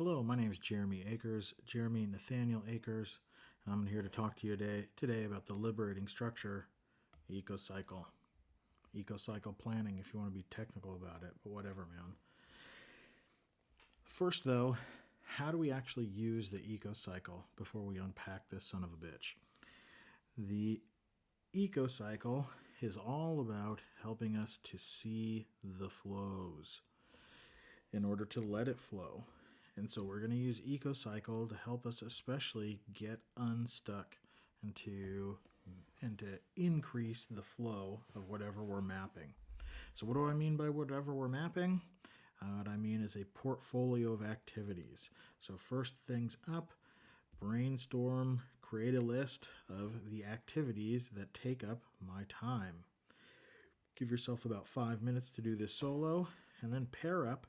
Hello, my name is Jeremy Akers, Jeremy Nathaniel Akers, and I'm here to talk to you today about the liberating structure, Ecocycle. Ecocycle planning, if you want to be technical about it, but whatever, man. First, though, how do we actually use the Ecocycle before we unpack this son of a bitch? The Ecocycle is all about helping us to see the flows in order to let it flow. And so we're going to use Ecocycle to help us especially get unstuck and to increase the flow of whatever we're mapping. So what do I mean by whatever we're mapping? What I mean is a portfolio of activities. So first things up, brainstorm, create a list of the activities that take up my time. Give yourself about 5 minutes to do this solo, and then pair up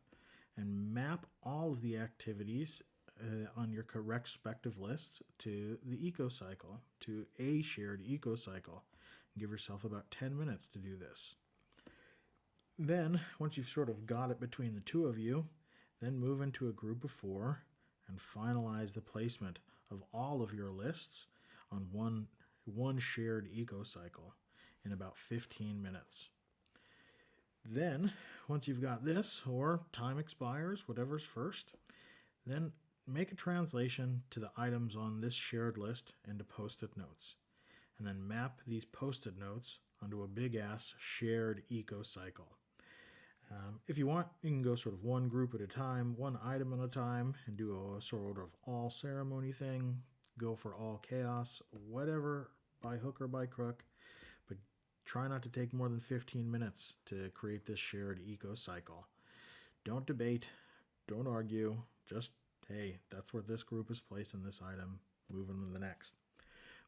and map all of the activities on your respective lists to the Ecocycle, to a shared Ecocycle. Give yourself about 10 minutes to do this. Then, once you've sort of got it between the two of you, then move into a group of 4 and finalize the placement of all of your lists on one shared Ecocycle in about 15 minutes. Then, once you've got this, or time expires, whatever's first, then make a translation to the items on this shared list into post-it notes. And then map these post-it notes onto a big-ass shared Ecocycle. If you want, you can go sort of one group at a time, one item at a time, and do a sort of all ceremony thing. Go for all chaos, whatever, by hook or by crook. But try not to take more than 15 minutes to create this shared Ecocycle. Don't debate, don't argue, just, hey, that's where this group is placing this item, moving to the next.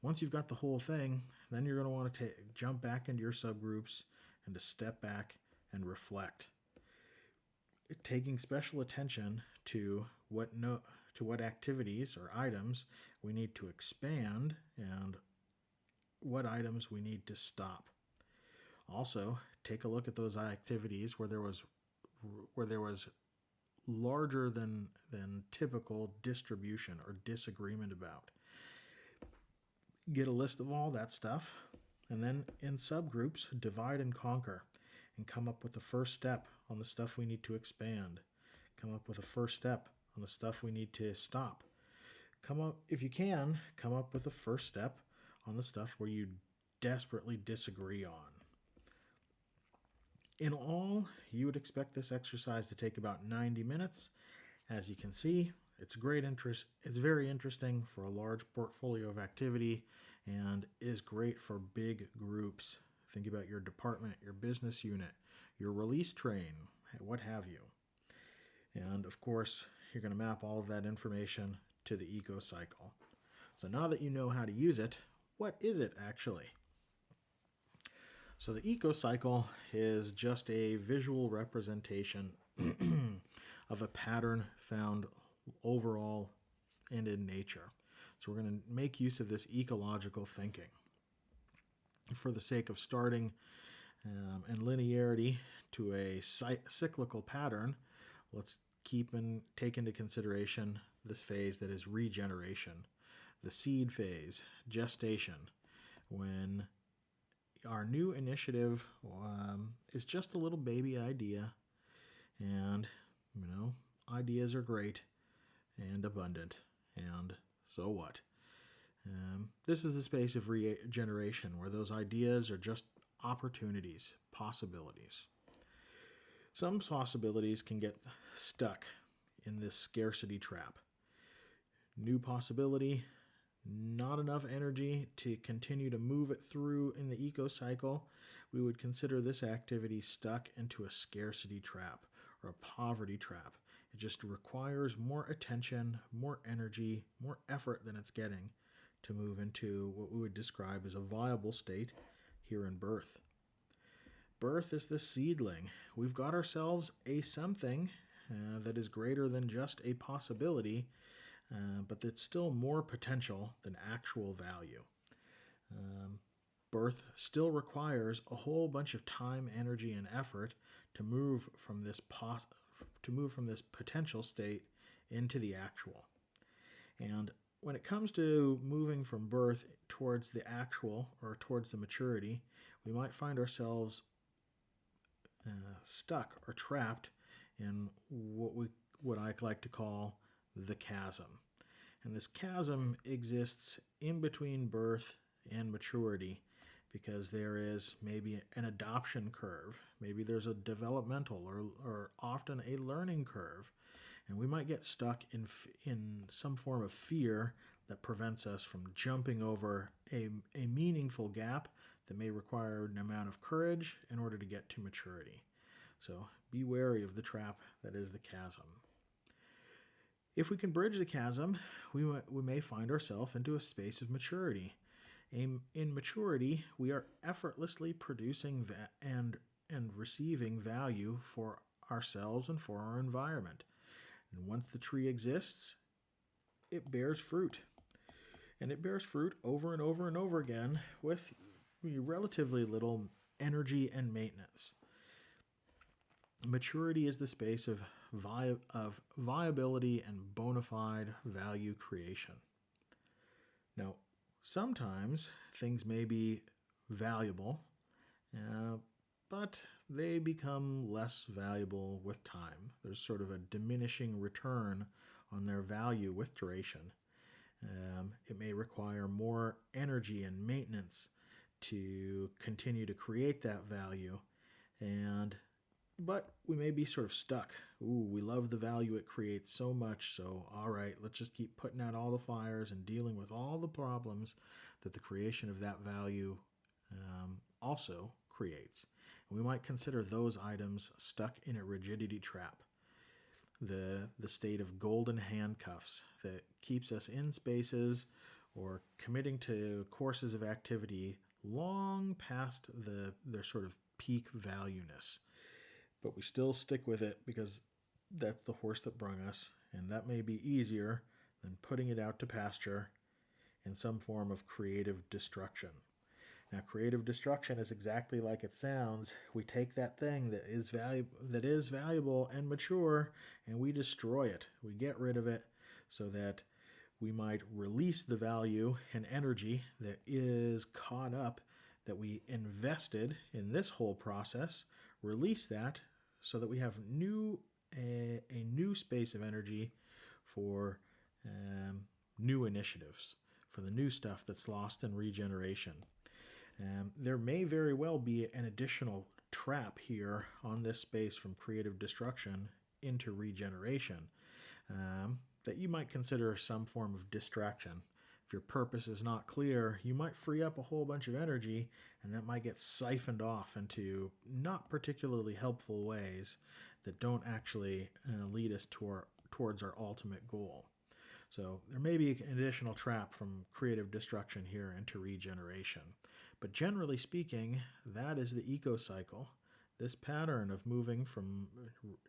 Once you've got the whole thing, then you're going to want to jump back into your subgroups and to step back and reflect. Taking special attention to what activities or items we need to expand and what items we need to stop. Also, take a look at those activities where there was larger than typical distribution or disagreement about. Get a list of all that stuff, and then in subgroups, divide and conquer, and come up with the first step on the stuff we need to expand. Come up with a first step on the stuff we need to stop. If you can, come up with a first step on the stuff where you desperately disagree on. In all, you would expect this exercise to take about 90 minutes. As you can see, it's very interesting for a large portfolio of activity and is great for big groups. Think about your department, your business unit, your release train, what have you. And of course, you're going to map all of that information to the Ecocycle. So now that you know how to use it, what is it actually? So the Ecocycle is just a visual representation of a pattern found overall and in nature. So we're going to make use of this ecological thinking. For the sake of starting and linearity to a cyclical pattern, let's take into consideration this phase that is regeneration, the seed phase, gestation, when our new initiative is just a little baby idea, and ideas are great and abundant, and so what? This is the space of regeneration where those ideas are just opportunities, possibilities. Some possibilities can get stuck in this scarcity trap. New possibility, not enough energy to continue to move it through in the Ecocycle. We would consider this activity stuck into a scarcity trap or a poverty trap. It just requires more attention, more energy, more effort than it's getting to move into what we would describe as a viable state here in birth. Birth is the seedling. We've got ourselves a something that is greater than just a possibility, but that's still more potential than actual value. Birth still requires a whole bunch of time, energy, and effort to move from this potential state into the actual. And when it comes to moving from birth towards the actual or towards the maturity, we might find ourselves stuck or trapped in what I like to call the chasm. And this chasm exists in between birth and maturity because there is maybe an adoption curve, maybe there's a developmental or often a learning curve, and we might get stuck in some form of fear that prevents us from jumping over a meaningful gap that may require an amount of courage in order to get to maturity. So be wary of the trap that is the chasm. If we can bridge the chasm, we may find ourselves into a space of maturity. In maturity, we are effortlessly producing and receiving value for ourselves and for our environment. And once the tree exists, it bears fruit. And it bears fruit over and over and over again with relatively little energy and maintenance. Maturity is the space of viability and bona fide value creation. Now, sometimes things may be valuable, but they become less valuable with time. There's sort of a diminishing return on their value with duration. It may require more energy and maintenance to continue to create that value, but we may be sort of stuck. We love the value it creates so much, so all right, let's just keep putting out all the fires and dealing with all the problems that the creation of that value also creates. And we might consider those items stuck in a rigidity trap, the state of golden handcuffs that keeps us in spaces or committing to courses of activity long past their sort of peak valueness. But we still stick with it because that's the horse that brung us, and that may be easier than putting it out to pasture in some form of creative destruction. Now, creative destruction is exactly like it sounds. We take that thing that is valuable and mature, and we destroy it. We get rid of it so that we might release the value and energy that is caught up, that we invested in this whole process, release that so that we have a new space of energy for new initiatives, for the new stuff that's lost in regeneration. There may very well be an additional trap here on this space from creative destruction into regeneration that you might consider some form of distraction. If your purpose is not clear, you might free up a whole bunch of energy, and that might get siphoned off into not particularly helpful ways that don't actually lead us towards our ultimate goal. So there may be an additional trap from creative destruction here into regeneration. But generally speaking, that is the ecocycle. This pattern of moving from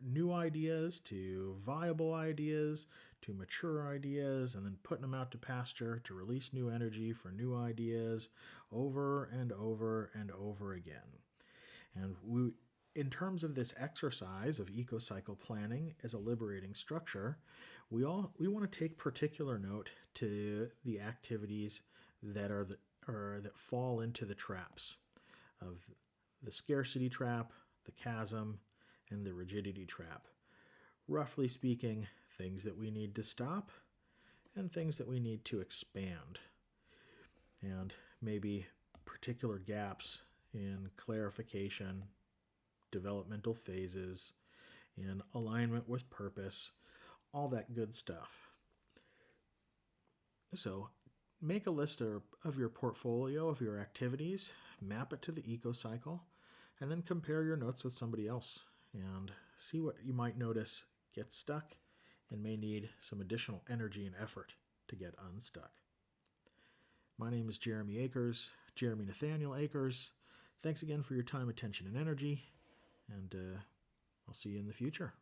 new ideas to viable ideas to mature ideas and then putting them out to pasture to release new energy for new ideas over and over and over again. And in terms of this exercise of ecocycle planning as a liberating structure, we want to take particular note to the activities that that fall into the traps of the scarcity trap, the chasm, and the rigidity trap. Roughly speaking, things that we need to stop and things that we need to expand. And maybe particular gaps in clarification, developmental phases, in alignment with purpose, all that good stuff. So make a list of your portfolio of your activities, map it to the ecocycle, and then compare your notes with somebody else and see what you might notice gets stuck and may need some additional energy and effort to get unstuck. My name is Jeremy Nathaniel Akers. Thanks again for your time, attention, and energy, and I'll see you in the future.